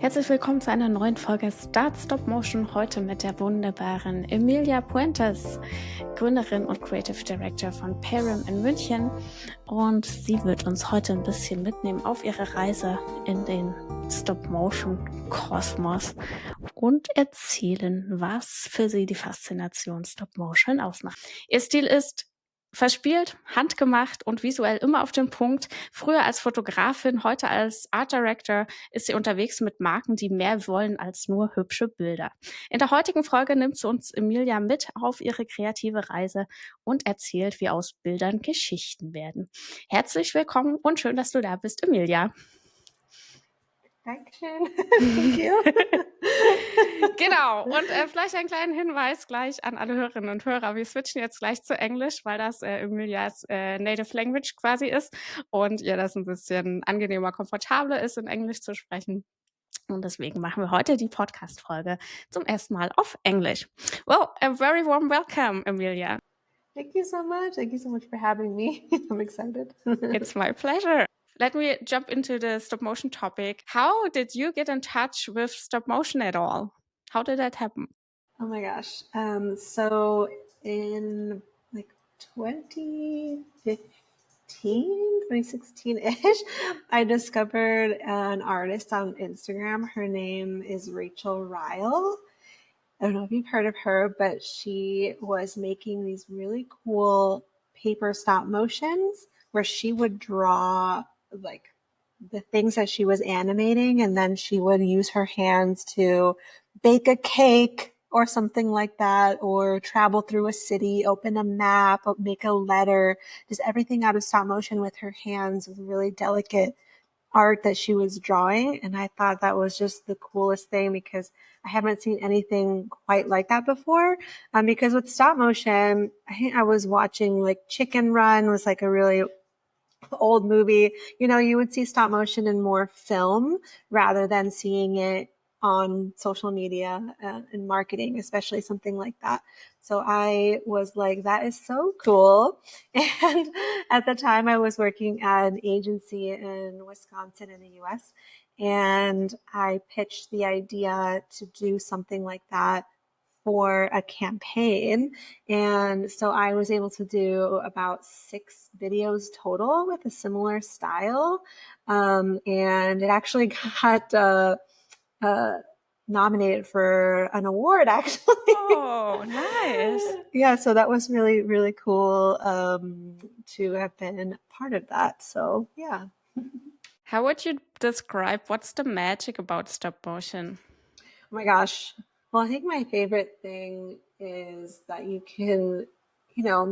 Herzlich willkommen zu einer neuen Folge Start.Stop.Motion, heute mit der wunderbaren Emilia Puentes, Gründerin und Creative Director von in München. Und sie wird uns heute ein bisschen mitnehmen auf ihre Reise in den Stop-Motion-Kosmos und erzählen, was für sie die Faszination Stop-Motion ausmacht. Ihr Stil ist verspielt, handgemacht und visuell immer auf den Punkt. Früher als Fotografin, heute als Art Director ist sie unterwegs mit Marken, die mehr wollen als nur hübsche Bilder. In der heutigen Folge nimmt sie uns Emilia mit auf ihre kreative Reise und erzählt, wie aus Bildern Geschichten werden. Herzlich willkommen und schön, dass du da bist, Emilia. Dankeschön. Thank you. Genau, und vielleicht einen kleinen Hinweis gleich an alle Hörerinnen und Hörer. Wir switchen jetzt gleich zu Englisch, weil das Emilias Native Language quasi ist und ihr das ein bisschen angenehmer, komfortabler ist, in Englisch zu sprechen. Und deswegen machen wir heute die Podcast-Folge zum ersten Mal auf Englisch. Well, a very warm welcome, Emilia. Thank you so much. Thank you so much for having me. I'm excited. It's my pleasure. Let me jump into the stop-motion topic. How did you get in touch with stop-motion at all? How did that happen? Oh my gosh. So in like 2016-ish, I discovered an artist on Instagram. Her name is Rachel Ryle. I don't know if you've heard of her, but she was making these really cool paper stop motions where she would draw like the things that she was animating, and then she would use her hands to bake a cake or something like that, or travel through a city, open a map, make a letter, just everything out of stop motion with her hands with really delicate art that she was drawing. And I thought that was just the coolest thing because I haven't seen anything quite like that before. Because with stop motion, I think I was watching like Chicken Run was like a really old movie. You know, you would see stop motion in more film rather than seeing it on social media and marketing, especially something like that. So I was like, that is so cool. And at the time I was working at an agency in Wisconsin in the US, and I pitched the idea to do something like that for a campaign. And so I was able to do about 6 videos total with a similar style. And it actually got nominated for an award, actually. Oh, nice. Yeah, so that was really, really cool to have been part of that. So, yeah. How would you describe what's the magic about stop motion? Oh my gosh. Well, I think my favorite thing is that you can,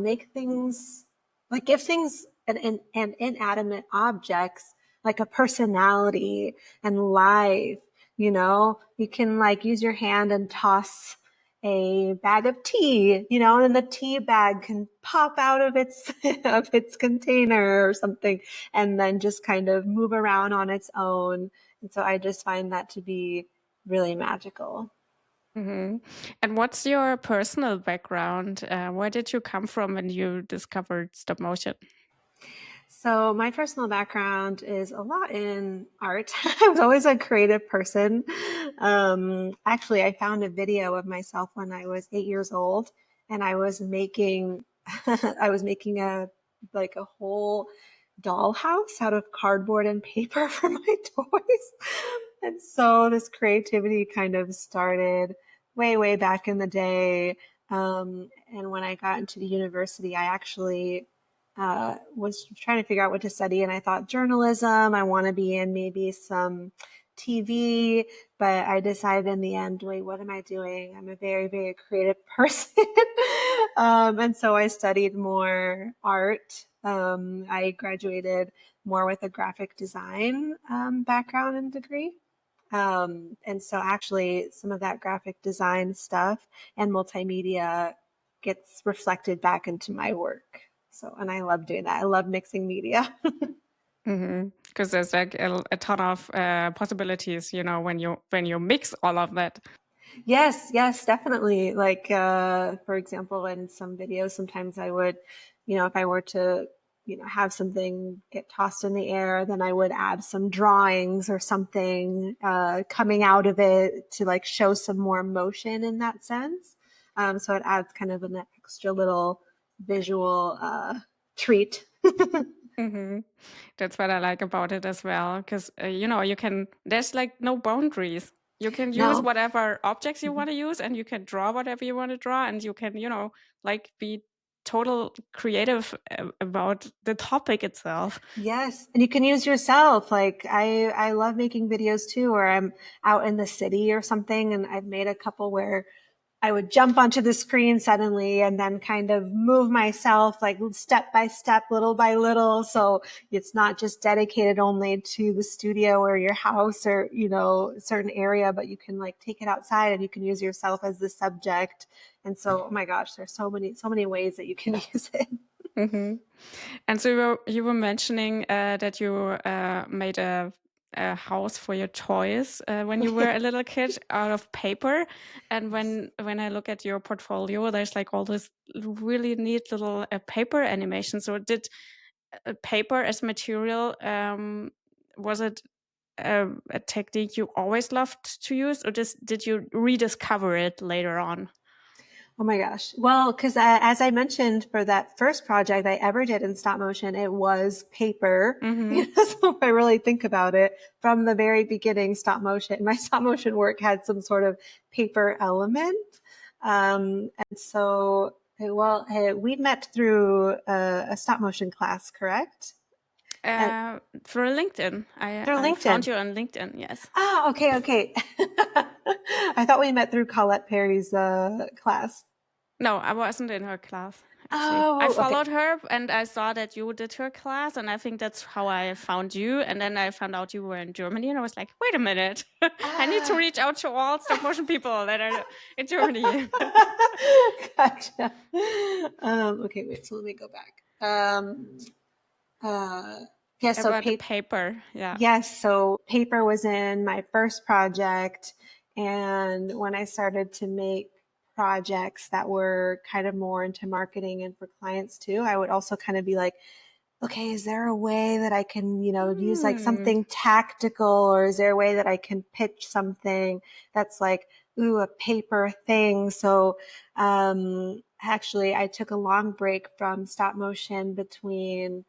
make things, like give things and inanimate objects like a personality and life. You can like use your hand and toss a bag of tea, and then the tea bag can pop out of its of its container or something, and then just kind of move around on its own. And so I just find that to be really magical. Mm-hmm. And what's your personal background? Where did you come from when you discovered stop motion? So my personal background is a lot in art. I was always a creative person. Actually, I found a video of myself when I was 8 years old, and I was making a whole dollhouse out of cardboard and paper for my toys. And so this creativity kind of started way, way back in the day. And when I got into the university, I actually was trying to figure out what to study, and I thought journalism. I want to be in maybe some TV, but I decided in the end, wait, what am I doing? I'm a very, very creative person. And so I studied more art. I graduated more with a graphic design background and degree. And so actually some of that graphic design stuff and multimedia gets reflected back into my work. So, and I love doing that. I love mixing media. Because there's like a ton of possibilities, when you mix all of that. Yes, definitely. Like, for example, in some videos, sometimes I would, if I were to have something get tossed in the air, then I would add some drawings or something coming out of it to like show some more motion in that sense. So it adds kind of an extra little visual treat. Mm-hmm. That's what I like about it as well, because you can. There's like no boundaries. You can use No. whatever objects you want to use, and you can draw whatever you want to draw, and you can like be total creative about the topic itself. Yes. And you can use yourself. Like I love making videos too, where I'm out in the city or something. And I've made a couple where I would jump onto the screen suddenly and then kind of move myself like step by step, little by little. So it's not just dedicated only to the studio or your house or, a certain area, but you can like take it outside and you can use yourself as the subject. And so, oh my gosh, there's so many ways that you can use it. Mm-hmm. And so you were mentioning that you made a house for your toys when you were a little kid out of paper. And when I look at your portfolio, there's like all this really neat little paper animation. So did paper as material, was it a technique you always loved to use, or did you rediscover it later on? Oh my gosh. Well, because as I mentioned, for that first project I ever did in stop motion, it was paper. Mm-hmm. So if I really think about it, from the very beginning, my stop motion work had some sort of paper element. And so, we met through a stop motion class, correct? Through LinkedIn. Through I found LinkedIn. you on LinkedIn, yes. Ah, okay. I thought we met through Colette Perry's class. No, I wasn't in her class, actually. I Oh, okay. followed her and I saw that you did her class, and I think that's how I found you. And then I found out you were in Germany, and I was like, wait a minute. I need to Ah. reach out to all stop motion people that are in Germany. Gotcha. Okay, wait, so let me go back. Yeah, so About the paper, yeah. yes, so paper was in my first project. And when I started to make projects that were kind of more into marketing and for clients too, I would also kind of be like, okay, is there a way that I can, use like something tactical, or is there a way that I can pitch something that's like, ooh, a paper thing? So, actually I took a long break from stop motion between,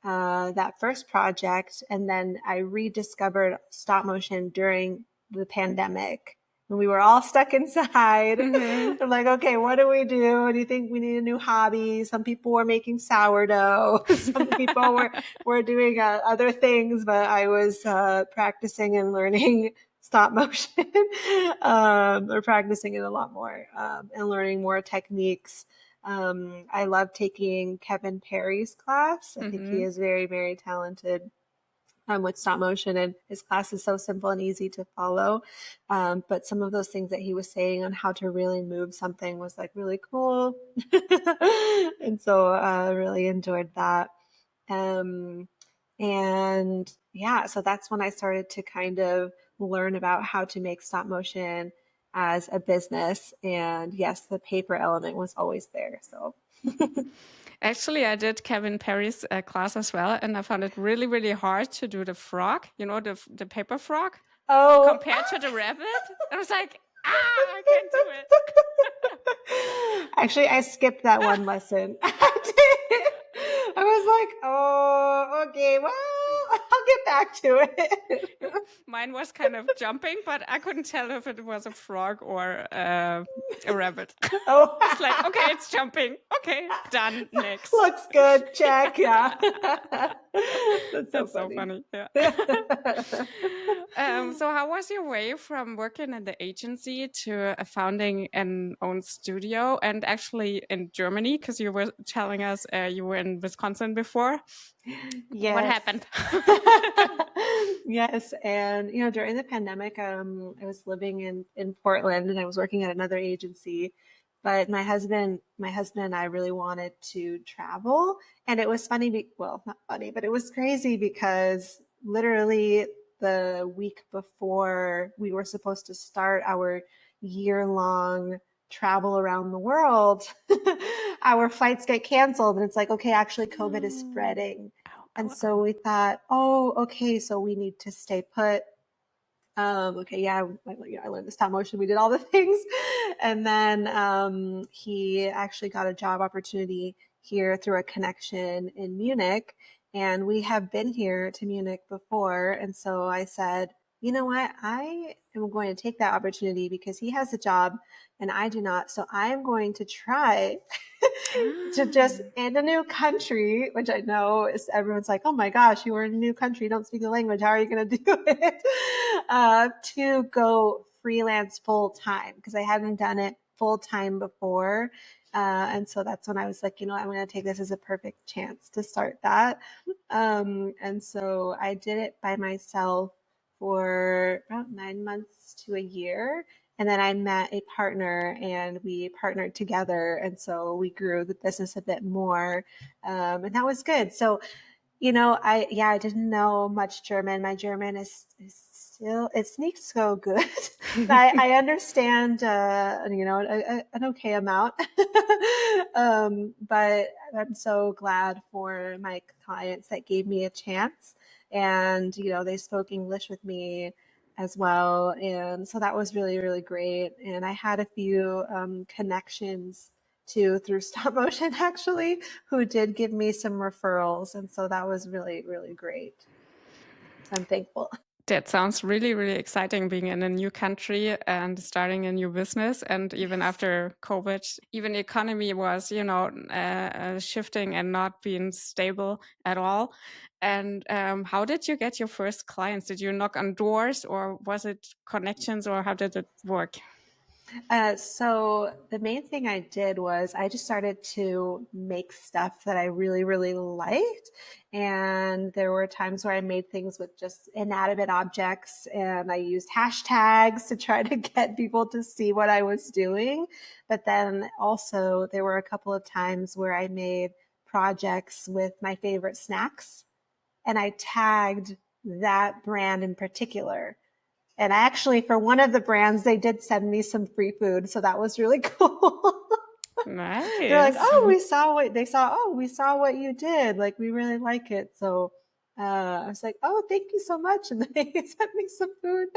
that first project. And then I rediscovered stop motion during the pandemic when we were all stuck inside. Mm-hmm. I'm like, okay, what do we do? Do you think we need a new hobby? Some people were making sourdough. Some people were doing other things, but I was practicing and learning stop motion, or practicing it a lot more, and learning more techniques. I love taking Kevin Perry's class. I think he Mm-hmm. is very, very talented with stop motion, and his class is so simple and easy to follow. But some of those things that he was saying on how to really move something was like really cool. And so I really enjoyed that. Um, and yeah, so that's when I started to kind of learn about how to make stop motion as a business. And yes, the paper element was always there. So Actually, I did Kevin Perry's class as well, and I found it really, really hard to do the frog, the paper frog, oh, compared to the rabbit. I was like, I can't do it. actually, I skipped that one lesson. I did. I was like, oh, okay, well, I'll get back to it. Mine was kind of jumping, but I couldn't tell if it was a frog or a rabbit. Oh, It's like, okay, it's jumping. Okay, done. Next. looks good. Check. Yeah. That's so That's so funny. funny. Yeah. So how was your way from working in the agency to founding an own studio, and actually in Germany? Because you were telling us you were in Wisconsin before. Yes. What happened? Yes. And, during the pandemic, I was living in Portland, and I was working at another agency, but my husband and I really wanted to travel. And it was funny, well, not funny, but it was crazy because literally the week before we were supposed to start our year-long travel around the world, our flights get canceled. And it's like, okay, actually COVID is spreading. And so we thought, oh, okay, so we need to stay put. Okay, yeah, I learned the Stop-Motion. We did all the things. And then he actually got a job opportunity here through a connection in Munich. And we have been here to Munich before. And so I said, you know what? I am going to take that opportunity because he has a job and I do not. So I'm going to try to just in a new country, which I know is everyone's like, oh my gosh, you were in a new country, you don't speak the language, how are you going to do it? To go freelance full time because I hadn't done it full time before. And so that's when I was like, you know, I'm going to take this as a perfect chance to start that. And so I did it by myself for about 9 months to a year. And then I met a partner and we partnered together. And so we grew the business a bit more. And that was good. So, you know, I didn't know much German. My German is still, it's nicht so good. I understand, you know, an okay amount. But I'm so glad for my clients that gave me a chance. And, you know, they spoke English with me as well. And so that was really, really great. And I had a few connections too through Stop-Motion actually, who did give me some referrals. And so that was really, really great. So I'm thankful. That sounds really, really exciting, being in a new country and starting a new business. And even after COVID, even the economy was, you know, shifting and not being stable at all. And how did you get your first clients? Did you knock on doors or was it connections or how did it work? So the main thing I did was I just started to make stuff that I really, really liked. And there were times where I made things with just inanimate objects and I used hashtags to try to get people to see what I was doing. But then also there were a couple of times where I made projects with my favorite snacks and I tagged that brand in particular. And actually, for one of the brands, they did send me some free food. So that was really cool. They're like, Nice. oh, we saw what you did. Like, we really like it. So I was like, oh, thank you so much. And they sent me some food.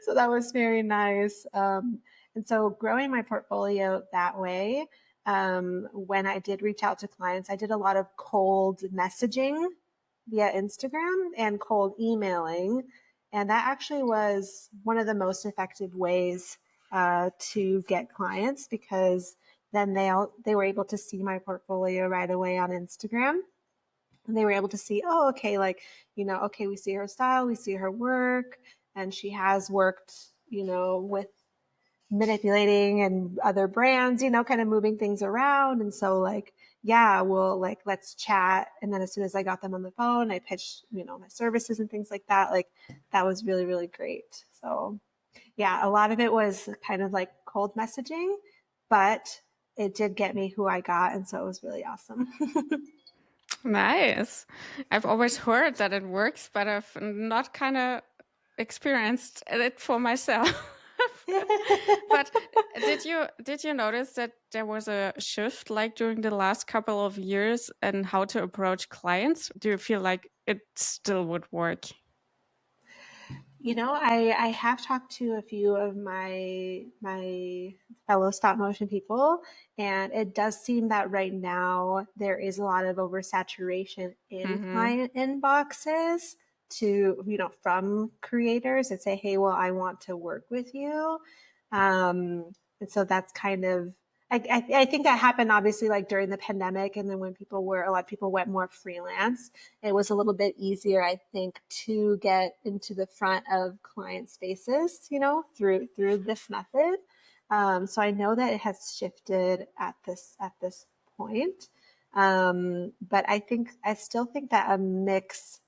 So that was very nice. And so growing my portfolio that way, when I did reach out to clients, I did a lot of cold messaging via Instagram and cold emailing. And that actually was one of the most effective ways to get clients because then they were able to see my portfolio right away on Instagram. And they were able to see, oh, okay, like, you know, okay, we see her style, we see her work, and she has worked, you know, with manipulating and other brands, you know, kind of moving things around. And so like, yeah, well, like, let's chat. And then as soon as I got them on the phone, I pitched, you know, my services and things like that. Like that was really, really great. So yeah, a lot of it was kind of like cold messaging, but it did get me who I got. And so it was really awesome. Nice. I've always heard that it works, but I've not kind of experienced it for myself. But did you notice that there was a shift like during the last couple of years in how to approach clients? Do you feel like it still would work? You know, I have talked to a few of my fellow stop motion people, and it does seem that right now there is a lot of oversaturation in Mm-hmm. client inboxes to, you know, from creators that say, hey, well, I want to work with you. And so that's kind of I think that happened obviously like during the pandemic, and then when a lot of people went more freelance, it was a little bit easier, I think, to get into the front of client spaces, you know, through this method. So I know that it has shifted at this point, but I still think that a mix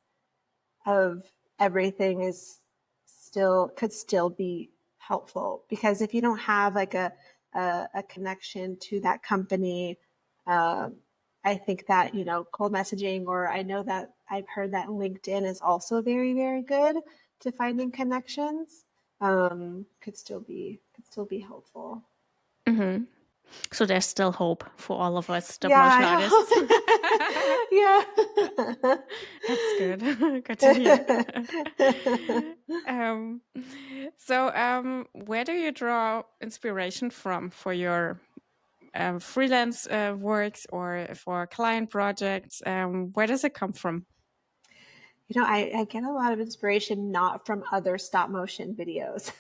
of everything could still be helpful because if you don't have like a connection to that company, I think that, you know, cold messaging, or I know that I've heard that LinkedIn is also very, very good to finding connections, could still be helpful. Mm-hmm. So there's still hope for all of us stop Yeah, motion I artists. hope. Yeah. That's good. Good to hear. um, where do you draw inspiration from for your freelance works or for client projects? Where does it come from? I get a lot of inspiration not from other stop motion videos.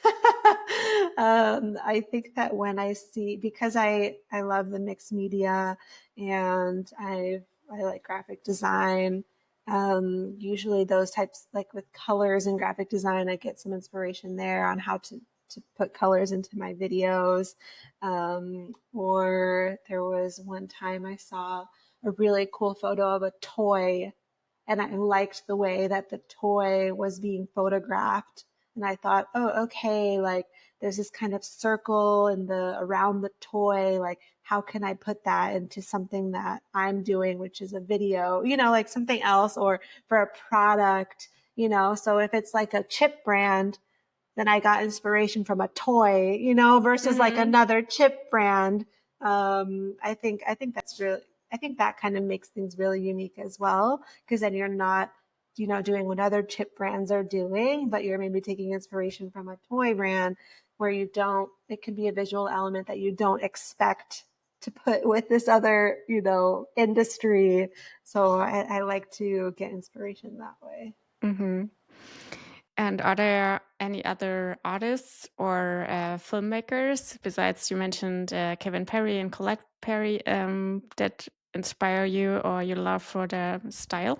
I think that when I see, because I love the mixed media and I like graphic design. Usually those types, like with colors and graphic design, I get some inspiration there on how to put colors into my videos. Or there was one time I saw a really cool photo of a toy and I liked the way that the toy was being photographed. And I thought, oh, okay, like there's this kind of circle in the around the toy. Like, how can I put that into something that I'm doing, which is a video, like something else, or for a product, So if it's like a chip brand, then I got inspiration from a toy, versus like Mm-hmm. another chip brand. I think that's really, I think that kind of makes things really unique as well, because then you're not, doing what other chip brands are doing, but you're maybe taking inspiration from a toy brand where it can be a visual element that you don't expect to put with this other, industry. So I like to get inspiration that way. Mm-hmm. And are there any other artists or filmmakers besides you mentioned Kevin Perry and Colette Perry that inspire you or your love for the style?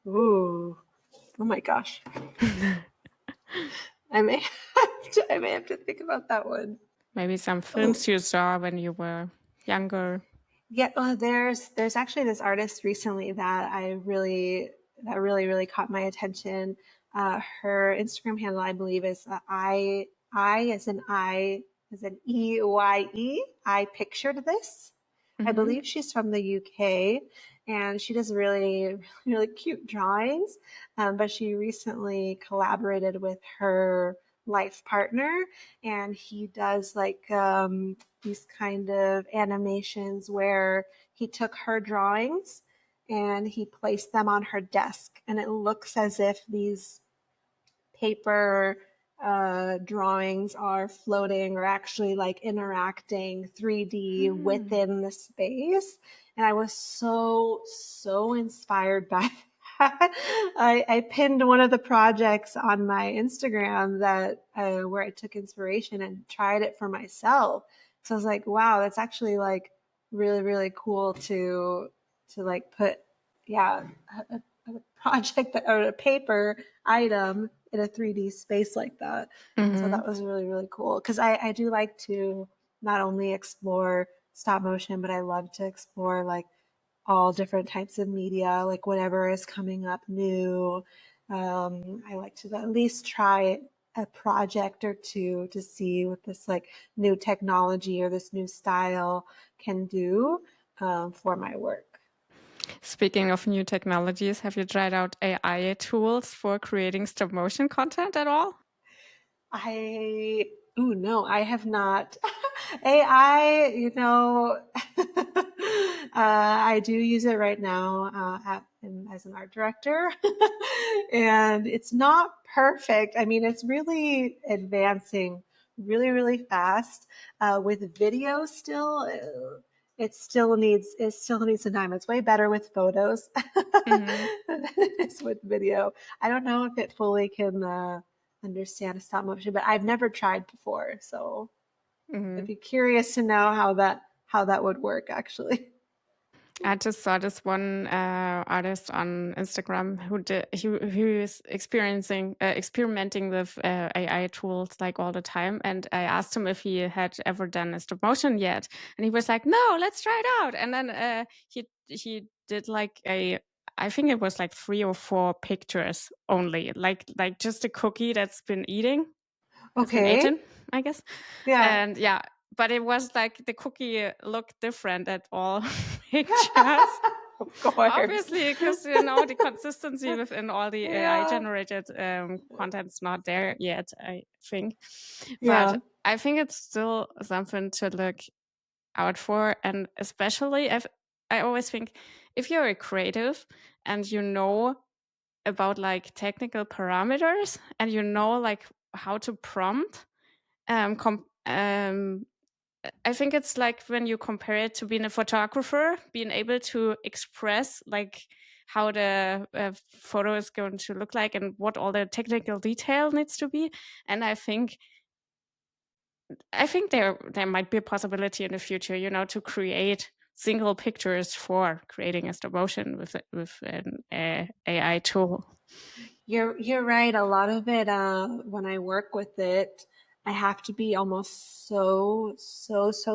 Ooh, oh my gosh. I may have to think about that one. Maybe some Oh, films you saw when you were younger. yeah. Well, there's actually this artist recently that really caught my attention. Her Instagram handle, I believe, is I as an EYE. I pictured this. I Mm-hmm. believe she's from the UK, and she does really really cute drawings. But she recently collaborated with her life partner, and he does like these kind of animations where he took her drawings and he placed them on her desk, and it looks as if these paper drawings are floating or actually like interacting 3D Hmm. within the space. And I was so inspired by that. I pinned one of the projects on my Instagram that where I took inspiration and tried it for myself. So I was like, wow, that's actually like really, really cool to like put, yeah, a project or a paper item in a 3D space like that. And so Mm-hmm. that was really, really cool. Because I do like to not only explore stop motion, but I love to explore like all different types of media, like whatever is coming up new. I like to at least try a project or two to see what this like new technology or this new style can do for my work. Speaking of new technologies, have you tried out AI tools for creating stop motion content at all? I, ooh, no, I have not. AI, I do use it right now as an art director, and it's not perfect. I mean, it's really advancing really, really fast. With video still, it still needs some time. It's way better with photos Mm-hmm. than it is with video. I don't know if it fully can understand stop motion, but I've never tried before, so I'd Mm-hmm. be curious to know how that would work actually. I just saw this one artist on Instagram who is experimenting with AI tools like all the time, and I asked him if he had ever done a stop motion yet, and he was like, "No, let's try it out." And then he did like I think it was like 3 or 4 pictures only, like just a cookie that's been Okay. eaten, I guess, Yeah. and yeah. But it was like the cookie looked different at all pictures. Of course. Obviously, because the consistency within all the AI Yeah. generated content's not there yet, I think. Yeah. But I think it's still something to look out for. And especially, I always think if you're a creative and you know about like technical parameters and you know like how to prompt, I think it's like when you compare it to being a photographer, being able to express like how the photo is going to look like and what all the technical detail needs to be. And I think there might be a possibility in the future, you know, to create single pictures for creating a stop motion with an AI tool. You're right. A lot of it, when I work with it, I have to be almost so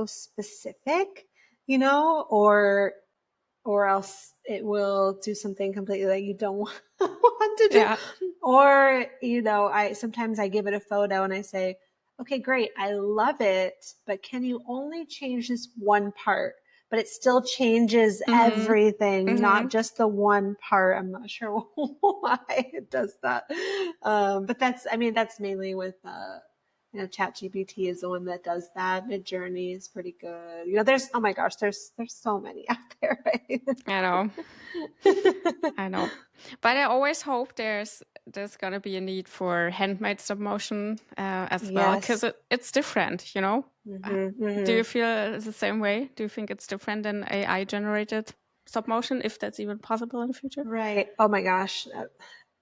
specific, you know, or else it will do something completely that you don't want to do. Yeah. Or, you know, I sometimes I give it a photo and I say, okay, great, I love it, but can you only change this one part? But it still changes Mm-hmm. everything, Mm-hmm. not just the one part. I'm not sure why it does that. But that's mainly with, ChatGPT is the one that does that. Midjourney is pretty good. You know, oh my gosh, there's so many out there, right? I know. I know. But I always hope there's gonna be a need for handmade stop motion as well, because Yes. it's different, you know? Do you Hmm. feel the same way? Do you think it's different than AI generated stop motion, if that's even possible in the future? Right. Oh my gosh.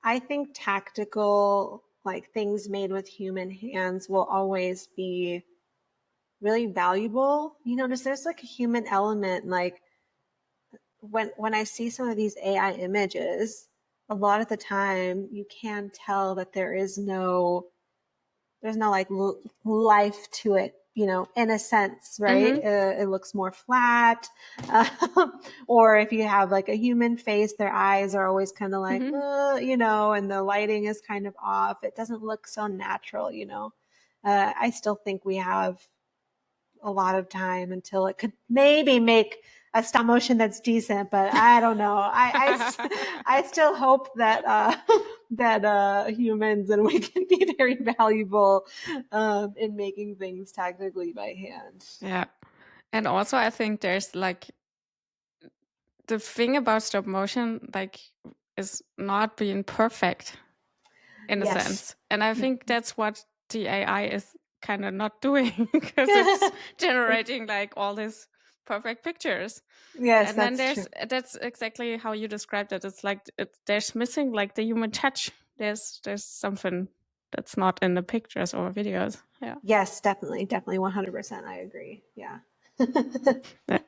I think tactical, like things made with human hands, will always be really valuable. You know, there's like a human element. Like when I see some of these AI images, a lot of the time you can tell that there's no like life to it, you know, in a sense, right? Mm-hmm. It looks more flat. Or if you have like a human face, their eyes are always kind of like, Mm-hmm. you know, and the lighting is kind of off. It doesn't look so natural, you know. I still think we have a lot of time until it could maybe make a stop motion that's decent, but I don't know. I still hope that that humans and we can be very valuable in making things technically by hand. Yeah. And also I think there's like the thing about stop motion like is not being perfect in a Yes. sense. And I think that's what the AI is kind of not doing because it's generating like all these perfect pictures. Yes, And then that's true. that's exactly how you described it. It's like there's missing like the human touch. There's something that's not in the pictures or videos. Yeah. Yes, definitely 100%. I agree. Yeah. Yeah.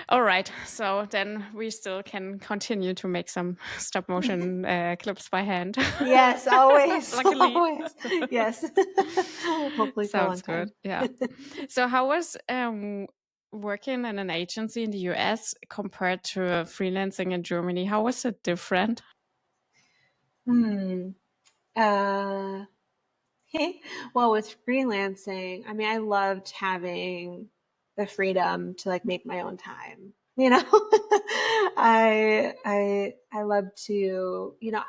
All right. So then we still can continue to make some stop motion clips by hand. Yes, always, Luckily. always. Yes. Hopefully for a long Sounds good. time. Yeah. So how was working in an agency in the US compared to freelancing in Germany? How was it different? Hmm. Uh, well, with freelancing, I mean, I loved having the freedom to like make my own time. You know, I love to, you know,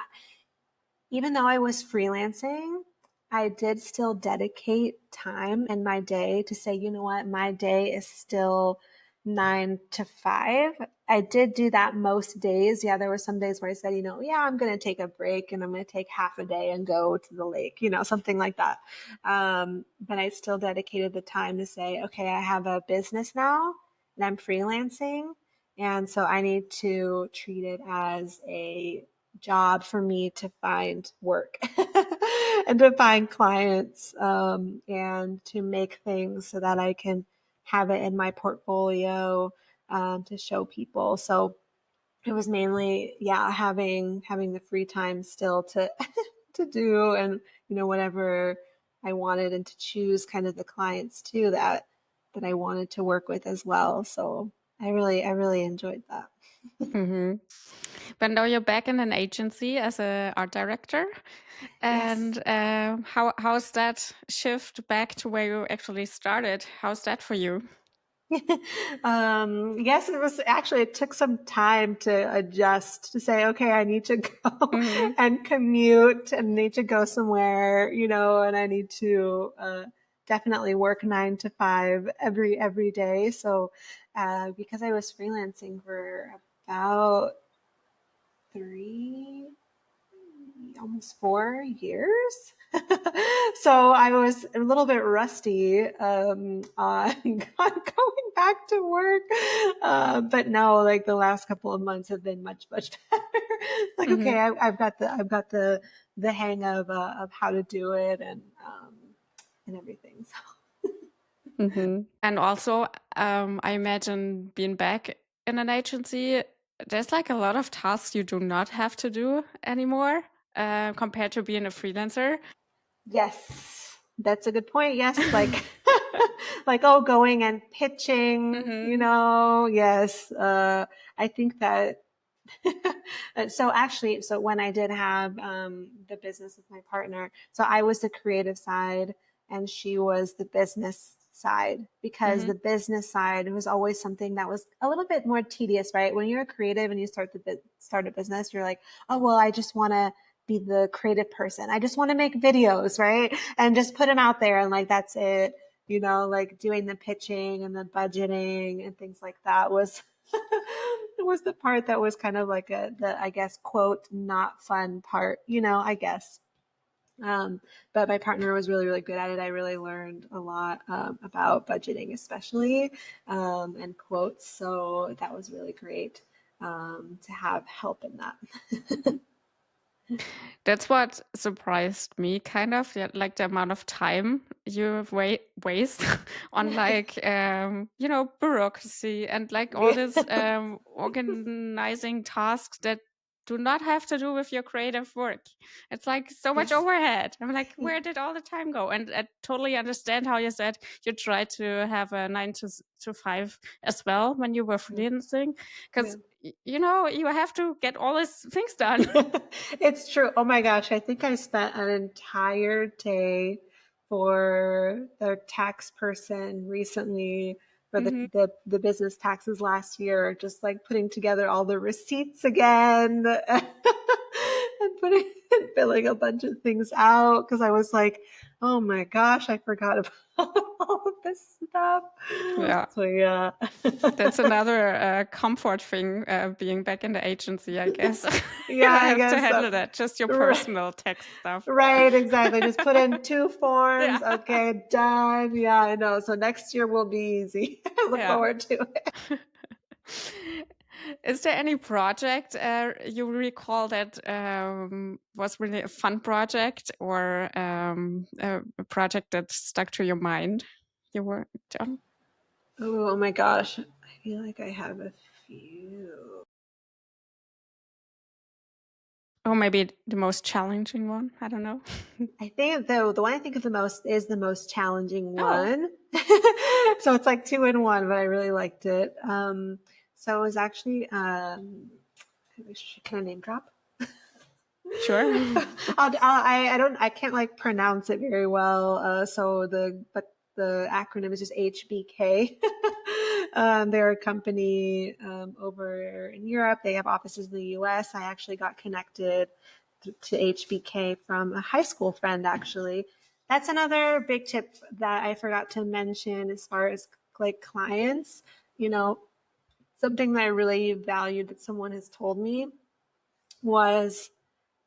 even though I was freelancing, I did still dedicate time in my day to say, you know what, my day is still 9 to 5. I did do that most days. Yeah, there were some days where I said, you know, yeah, I'm going to take a break and I'm going to take half a day and go to the lake, you know, something like that. But I still dedicated the time to say, okay, I have a business now and I'm freelancing. And so I need to treat it as a job for me to find work and to find clients, and to make things so that I can have it in my portfolio, to show people. So it was mainly, yeah, having the free time still to to do, and you know, whatever I wanted, and to choose kind of the clients too that I wanted to work with as well. So I really enjoyed that. Hmm. But now you're back in an agency as a art director, Yes. and how's that shift back to where you actually started? How's that for you? Yes, it was actually, it took some time to adjust to say, okay, I need to go Hmm. and commute and need to go somewhere, you know, and I need to definitely work 9 to 5 every day. So because I was freelancing for about almost 4 years. So I was a little bit rusty on going back to work. But no, like the last couple of months have been much better. Like, okay, I've got the hang of how to do it and everything. So And also, I imagine being back in an agency, there's like a lot of tasks you do not have to do anymore, compared to being a freelancer. yes, that's a good point. Yes, like like going and pitching, yes. I think that so when I did have the business with my partner, so I was the creative side and she was the business side, because the business side was always something that was a little bit more tedious, right? When you're a creative and you start a business, you're like, oh, well, I just want to be the creative person. I just want to make videos, right? And just put them out there and like, that's it. Like doing the pitching and the budgeting and things like that was it was the part that was kind of like the I guess quote not fun part, I guess. But my partner was really, really good at it. I really learned a lot about budgeting, especially, and quotes. So that was really great to have help in that. That's what surprised me, kind of, yeah, like the amount of time you waste on like bureaucracy and like all this organizing tasks that do not have to do with your creative work. It's like so much Yes. overhead. I'm like, where did all the time go? And I totally understand how you said you tried to have a 9 to 5 as well when you were freelancing, because Yeah. you have to get all these things done. It's true. Oh my gosh. I think I spent an entire day for the tax person recently for Mhm. the business taxes last year, just like putting together all the receipts again and putting and filling a bunch of things out because I was like, oh my gosh, I forgot about all of this stuff. Yeah. So yeah. That's another comfort thing, being back in the agency, I guess. You Yeah, don't I have to guess handle so. that, just your Right. personal tax stuff. Right, exactly. Just put in 2 forms. Yeah. Okay, done. Yeah, I know. So next year will be easy. I look Yeah. forward to it. Is there any project you recall that was really a fun project, or a project that stuck to your mind you worked on? Oh my gosh. I feel like I have a few. Or maybe the most challenging one? I don't know. I think though the one I think of the most is the most challenging Oh, one. So it's like two in one, but I really liked it. So it was actually can I name drop? sure. I can't like pronounce it very well. But the acronym is just HBK. They're a company over in Europe. They have offices in the US. I actually got connected to HBK from a high school friend, actually. That's another big tip that I forgot to mention as far as like clients. You know, something that I really valued that someone has told me was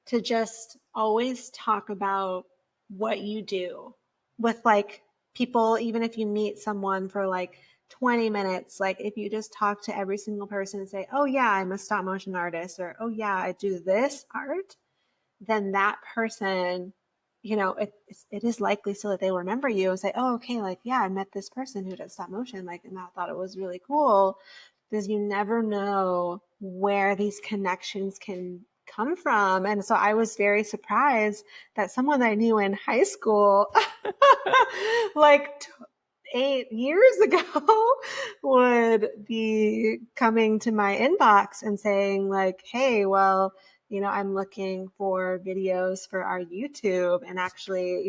to just always talk about what you do with like people, even if you meet someone for like 20 minutes, like if you just talk to every single person and say, oh yeah, I'm a stop motion artist, or oh yeah, I do this art, then that person, it is likely so that they will remember you and say, oh, okay, like, yeah, I met this person who does stop motion, like, and I thought it was really cool, because you never know where these connections can come from. And so I was very surprised that someone that I knew in high school, like 8 years ago, would be coming to my inbox and saying like, hey, well, I'm looking for videos for our YouTube, and actually,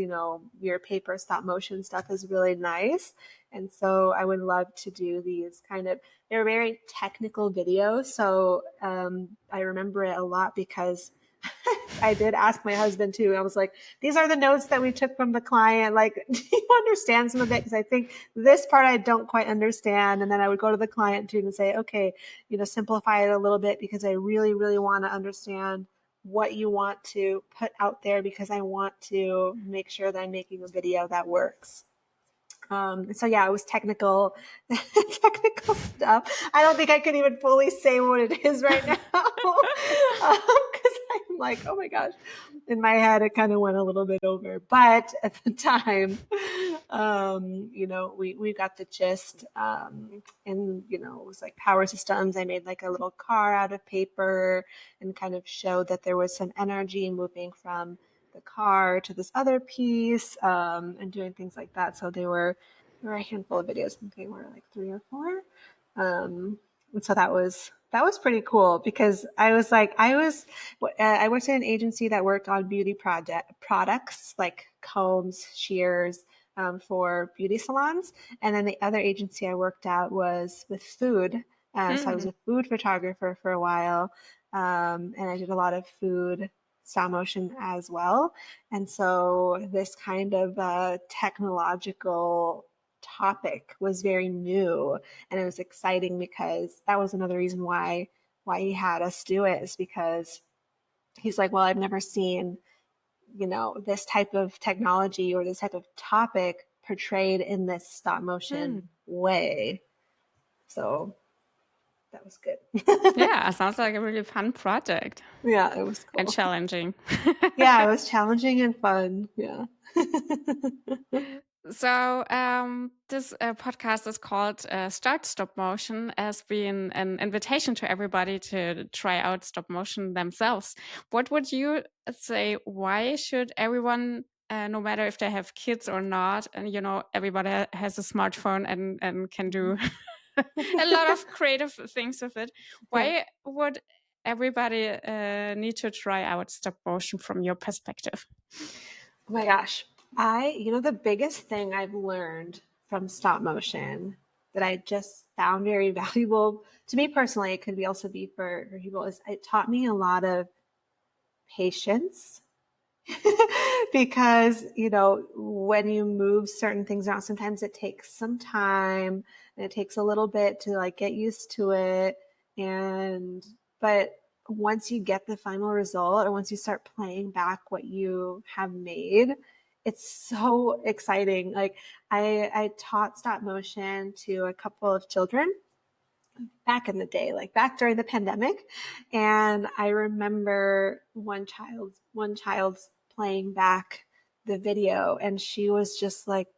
your paper stop motion stuff is really nice. And so I would love to do these they're very technical videos. So I remember it a lot because I did ask my husband too. I was like, these are the notes that we took from the client. Like, do you understand some of it? Because I think this part I don't quite understand. And then I would go to the client too and say, okay, simplify it a little bit because I really, really want to understand what you want to put out there because I want to make sure that I'm making a video that works. So yeah, it was technical stuff. I don't think I can even fully say what it is right now because I'm like, oh my gosh, in my head it kind of went a little bit over. But at the time, we got the gist, and it was like power systems. I made like a little car out of paper and kind of showed that there was some energy moving from the car to this other piece, and doing things like that. So there were a handful of videos. I think they were like 3 or 4. And so that was pretty cool because I worked in an agency that worked on beauty products like combs, shears, for beauty salons. And then the other agency I worked at was with food. So I was a food photographer for a while. And I did a lot of food stop motion as well. And so this kind of technological topic was very new, and it was exciting because that was another reason why he had us do it, is because he's like, well, I've never seen, this type of technology or this type of topic portrayed in this stop motion way. So that was good. Yeah, sounds like a really fun project. Yeah, it was cool. And challenging. Yeah, it was challenging and fun. Yeah. So this podcast is called Start.Stop.Motion, as being an invitation to everybody to try out stop motion themselves. What would you say? Why should everyone, no matter if they have kids or not, and everybody has a smartphone and can do a lot of creative things with it. Why would everybody need to try out stop motion from your perspective? Oh my gosh. The biggest thing I've learned from stop motion that I just found very valuable to me personally, it could also be for people, is it taught me a lot of patience. Because, when you move certain things around, sometimes it takes some time and it takes a little bit to like get used to it. But once you get the final result, or once you start playing back what you have made, it's so exciting. Like I taught stop motion to a couple of children back in the day, like back during the pandemic. And I remember one child's playing back the video, and she was just like,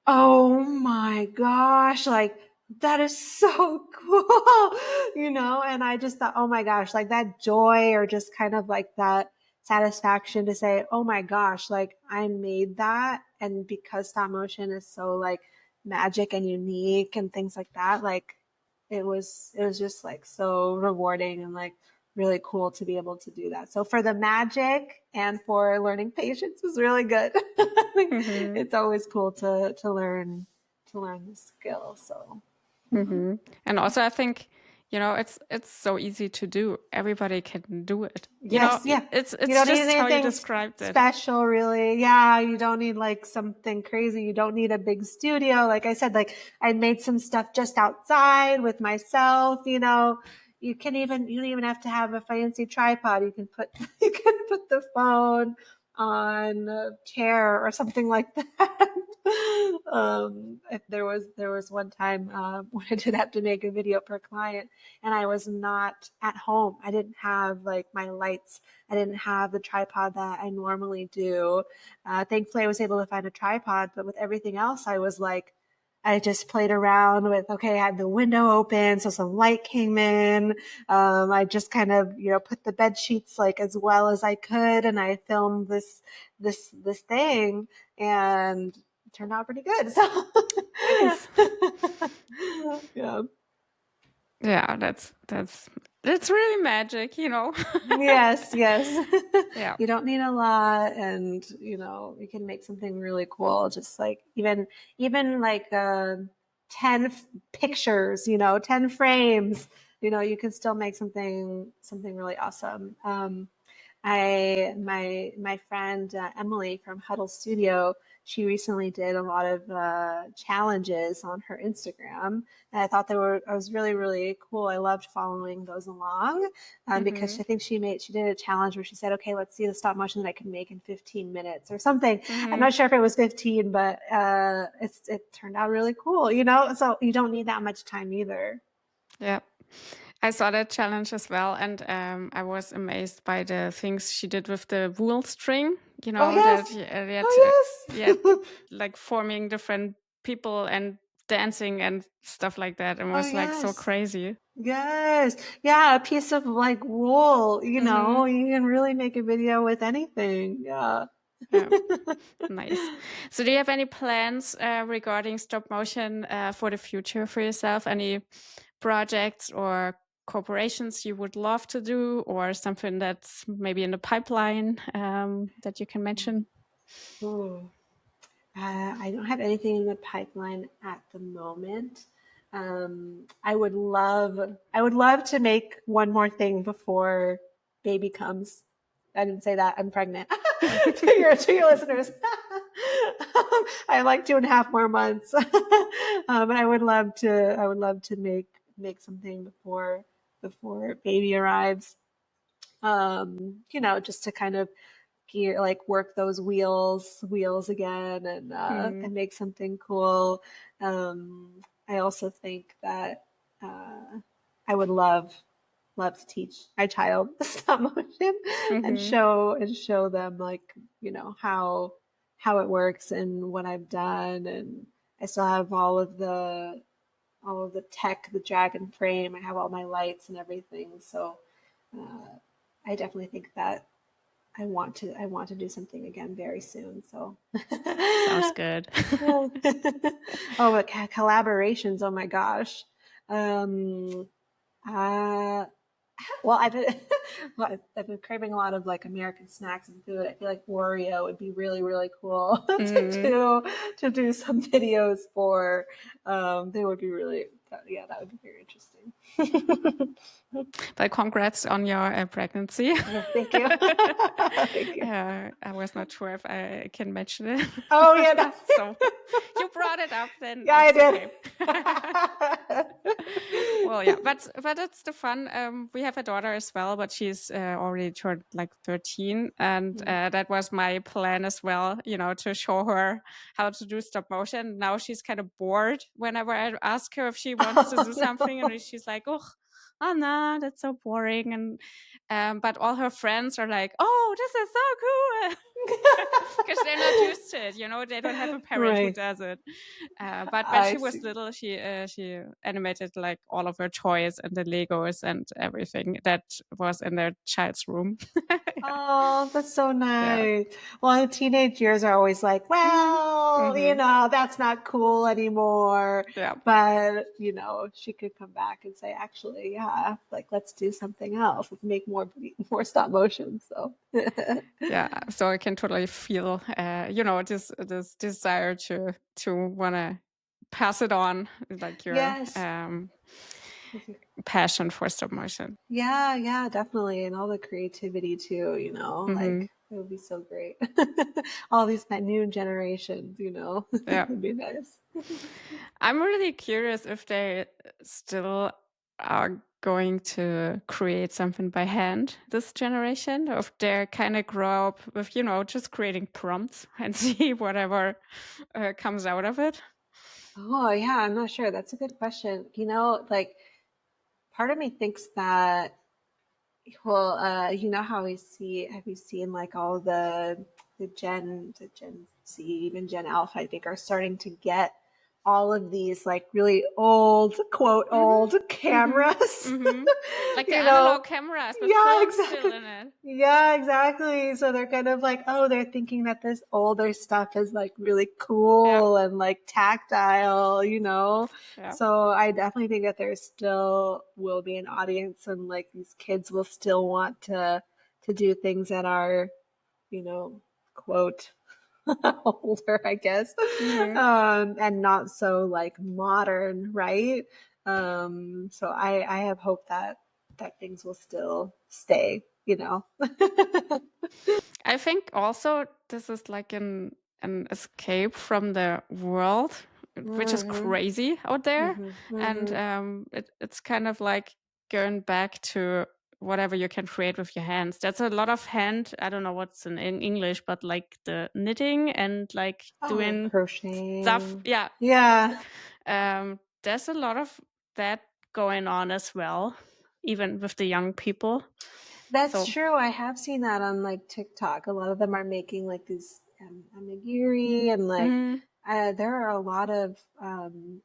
oh my gosh, like that is so cool, and I just thought, oh my gosh, like that joy, or just kind of like that satisfaction to say, oh my gosh, like I made that. And because stop motion is so like magic and unique and things like that, like it was just like so rewarding and like really cool to be able to do that. So for the magic and for learning patience was really good. It's always cool to learn the skill. So And also, I think it's so easy to do. Everybody can do it. yes, yeah. It's You don't need just how you anything described it. special, really. Yeah, you don't need like something crazy. You don't need a big studio. Like I said, like I made some stuff just outside with myself. You don't even have to have a fancy tripod. You can put the phone on a chair or something like that. If there was one time when I did have to make a video per client, and I was not at home. I didn't have like my lights. I didn't have the tripod that I normally do. Thankfully, I was able to find a tripod, but with everything else, I just played around with, okay, I had the window open, so some light came in. I just kind of, put the bed sheets like as well as I could, and I filmed this thing, and it turned out pretty good. So, Nice. yeah. Yeah, that's really magic. Yes. Yeah. You don't need a lot, and you can make something really cool. Just like even like 10 pictures, 10 frames, you can still make something really awesome. My friend Emily from Huddle Studio, she recently did a lot of challenges on her Instagram, and I thought I was really really cool. I loved following those along because I think she did a challenge where she said, okay, let's see the stop motion that I can make in 15 minutes or something. I'm not sure if it was 15, but it turned out really cool. So you don't need that much time either. Yeah. I saw that challenge as well, and I was amazed by the things she did with the wool string. Oh That yes, he oh had yes. like forming different people and dancing and stuff like that, and Oh was like so yes. crazy. Yes. Yeah, a piece of like wool, Mm-hmm. you can really make a video with anything. Yeah. Yeah, nice. So, do you have any plans regarding stop motion for the future for yourself? Any projects or corporations you would love to do, or something that's maybe in the pipeline that you can mention? Ooh. I don't have anything in the pipeline at the moment. I would love to make one more thing before baby comes. I didn't say that. I'm pregnant. To your listeners, I have like 2.5 more months. I would love to. I would love to make something before baby arrives. Just to kind of work those wheels again Hmm. and make something cool. I also think that I would love to teach my child stop motion and Hmm. show them how it works and what I've done. And I still have all of the tech, the dragon frame. I have all my lights and everything. So uh, I definitely think that I want to do something again very soon. So Sounds good. oh, but collaborations. Oh my gosh. Um, uh, well, I've been, well, I've been craving a lot of like American snacks and food. I feel like Wario would be really, really cool Mm. to do some videos for. They would be really, yeah, that would be very interesting. But congrats on your pregnancy. Yeah, thank you. Thank you. I was not sure if I can mention it. Oh yeah, no. So you brought it up, then Yeah, I it's did. okay. Well, yeah, but it's the fun. We have a daughter as well, but she's already turned like 13, and that was my plan as well. To show her how to do stop motion. Now she's kind of bored whenever I ask her if she wants to Oh do something, no. and she's like, "Oh no, that's so boring." And but all her friends are like, "Oh, this is so cool." Because they're not used to it, they don't have a parent who Right. does it. But when I she was see. little, she animated like all of her toys and the Legos and everything that was in their child's room. Oh, that's so Yeah. nice. Well, the teenage years are always like, Mm-hmm. well, Mm-hmm. that's not cool anymore. Yeah. But, she could come back and say, actually, yeah, like let's do something else. Let's make more stop motion. So Yeah. So I can totally feel, this desire to want to pass it on, like your yes. passion for stop motion. Yeah, yeah, definitely. And all the creativity too, Mm-hmm. like it would be so great. All these new generations, Yeah. it'd be nice. I'm really curious if they still are going to create something by hand this generation, or if they kind of grow up with, just creating prompts and see whatever comes out of it. Oh, yeah, I'm not sure. That's a good question. Like part of me thinks that, well, how have you seen like all the Gen Z, even Gen Alpha, I think are starting to get all of these like really old, quote, old Mm-hmm. Mm-hmm. cameras, Mm-hmm. Like the you know? analog cameras with Yeah, film still exactly. in it. Yeah, exactly. So they're kind of like, oh, they're thinking that this older stuff is like really Yeah. cool and like tactile. Yeah. So I definitely think that there still will be an audience and like these kids will still want to do things that are, quote, older, I guess, Mm-hmm. and not so like modern, right? So I have hope that things will still stay. you know. I think also this is like an escape from the world, which is Mm-hmm. crazy out there, Mm-hmm. and Mm-hmm. it's kind of like going back to whatever you can create with your hands. That's a lot of hand. I don't know what's in English, but like the knitting and like Oh, like doing stuff. crocheting. Yeah, Yeah. there's a lot of that going on as well, even with the young people. That's So. true. I have seen that on like TikTok. A lot of them are making like these onigiri and like Mhm, there are a lot of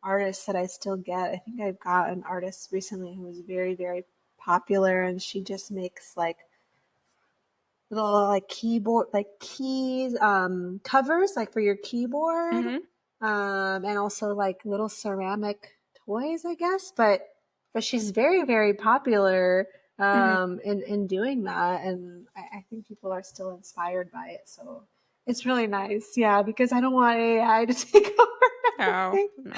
artists that I still get. I think I've got an artist recently who was very, very popular, and she just makes like little like keyboard like keys covers like for your keyboard, mhm, and also like little ceramic toys, I guess. But she's very, very popular mhm. in doing that, and I think people are still inspired by it. So it's really nice, yeah, because I don't want AI to take over Oh everything. no.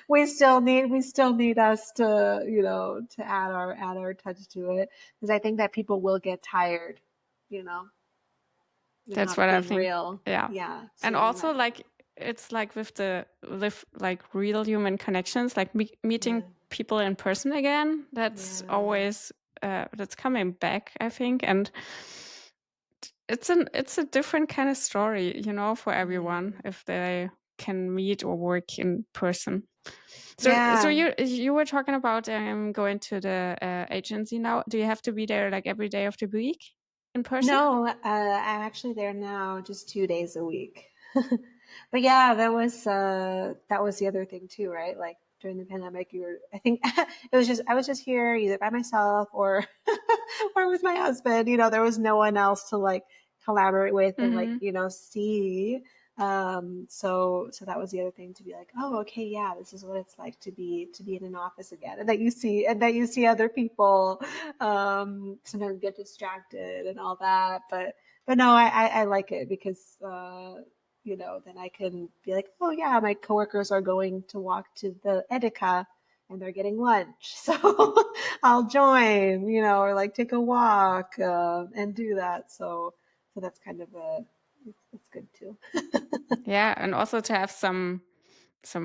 We still need us to, to add our touch to it, because I think that people will get tired, you know, of That's not what I being think. real. Yeah. Yeah, And seeing also that. like it's like with like real human connections, like meeting Yeah, people in person again. That's yeah, always that's coming back, I think. And it's a different kind of story, for everyone yeah, if they can meet or work in person. So yeah. you were talking about going to the agency now. Do you have to be there like every day of the week in person? No, I'm actually there now, just 2 days a week. But yeah, that was the other thing too, right? Like during the pandemic, I think I was just here either by myself or or with my husband. There was no one else to like collaborate with and like, Mm-hmm. see. So that was the other thing, to be like, oh, okay, yeah, this is what it's like to be in an office again, and that you see other people, sometimes get distracted and all that. But no, I like it because, then I can be like, oh yeah, my coworkers are going to walk to the Edeka and they're getting lunch. So I'll join, or like take a walk, and do that. So that's kind of it's good too. Yeah, and also to have some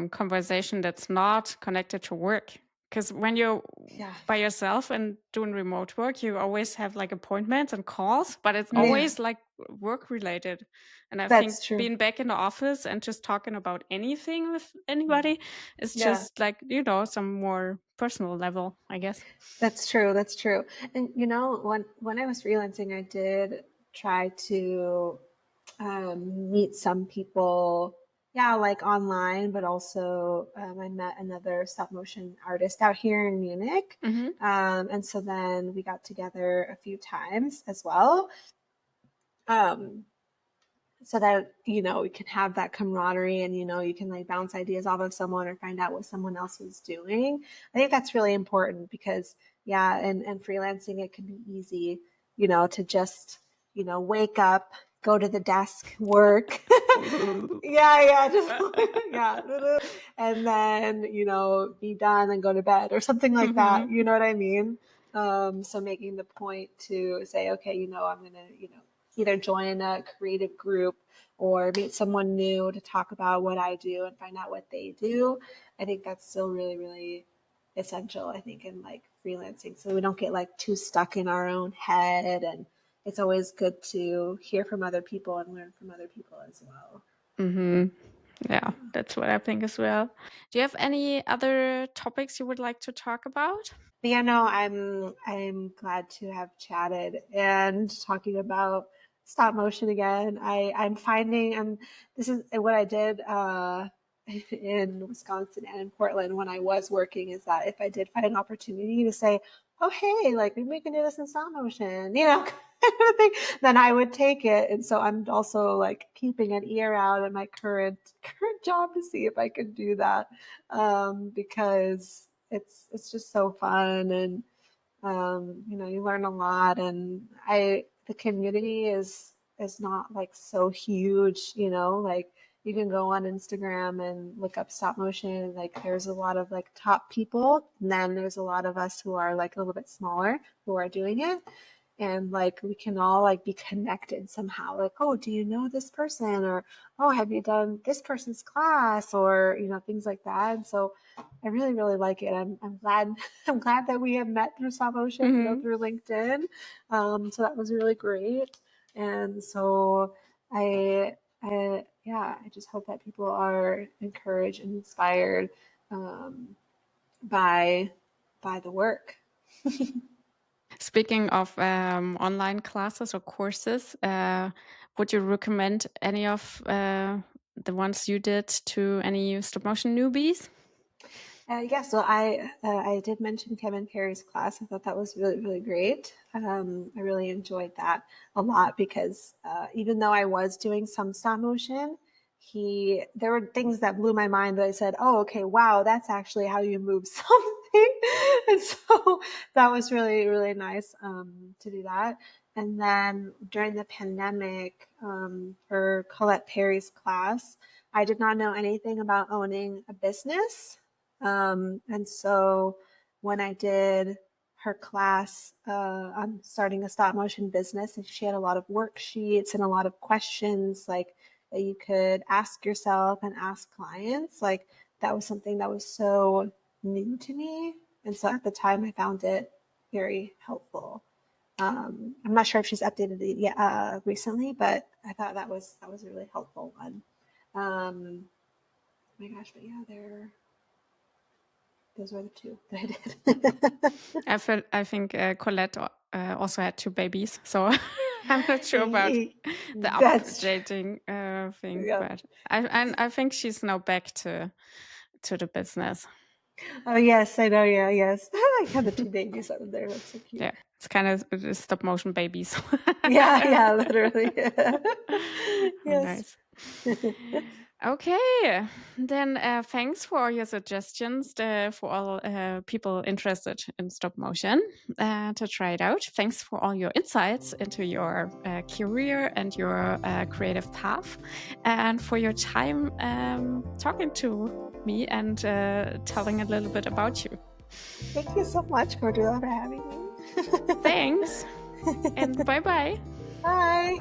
conversation that's not connected to work. Because when you're Yeah. by yourself and doing remote work, you always have like appointments and calls, but it's Yeah, always like work related. And I think that's true. being back in the office and just talking about anything with anybody is Yeah. just like, some more personal level, I guess. That's true. That's true. And when I was freelancing, I did try to meet some people, yeah, like online, but also I met another stop motion artist out here in Munich, Hmm. and so then we got together a few times as well. Um, so that we can have that camaraderie, and you can like bounce ideas off of someone or find out what someone else is doing. I think that's really important because, yeah, and freelancing, it can be easy, to just wake up, go to the desk, work. Yeah, yeah, just yeah, and then be done and go to bed or something like that, Hmm. you know what I mean? So making the point to say, okay, I'm gonna either join a creative group or meet someone new to talk about what I do and find out what they do. I think that's still really, really essential, I think, in like freelancing. So we don't get like too stuck in our own head. And it's always good to hear from other people and learn from other people as well. Hmm. Yeah, Yeah. that's what I think as well. Do you have any other topics you would like to talk about? But yeah, no, I'm glad to have chatted and talking about stop motion again. I'm finding this is what I did in Wisconsin and in Portland when I was working, is that if I did find an opportunity to say, oh hey, like maybe we can do this in stop motion, kind of thing, then I would take it. And so I'm also like keeping an ear out at my current job to see if I could do that, because it's just so fun, and you learn a lot. And the community is not like so huge, like you can go on Instagram and look up stop motion. Like there's a lot of like top people, and then there's a lot of us who are like a little bit smaller who are doing it. And like we can all like be connected somehow. Like, oh, do you know this person? Or oh, have you done this person's class? Or things like that. And so I really, really like it. I'm glad I'm glad that we have met through stop motion, through LinkedIn. So that was really great. And so I just hope that people are encouraged and inspired by the work. Speaking of online classes or courses, would you recommend any of the ones you did to any stop motion newbies? Yeah, so I did mention Kevin Perry's class. I thought that was really, really great. I really enjoyed that a lot because even though I was doing some stop motion, there were things that blew my mind that I said, oh, okay, wow, that's actually how you move something. And so that was really, really nice to do that. And then during the pandemic, for Colette Perry's class, I did not know anything about owning a business. And so when I did her class on starting a stop motion business, and she had a lot of worksheets and a lot of questions like that you could ask yourself and ask clients. Like that was something that was so new to me. And so at the time I found it very helpful. I'm not sure if she's updated it yet recently, but I thought that was a really helpful one. Oh my gosh, but yeah, those were the two that I did. I think Colette also had 2 babies, so I'm not sure about the updating thing, yeah. but I think she's now back to the business. Oh yes, I know. Yeah, yes. I have the 2 babies over there. That's so cute. Yeah, it's kind of stop motion babies. Yeah, literally. Oh, Yes. nice. Okay, then thanks for all your suggestions for all people interested in stop motion to try it out. Thanks for all your insights into your career and your creative path, and for your time talking to me and telling a little bit about you. Thank you so much, Cordula, for having me. Thanks, and bye-bye. Bye.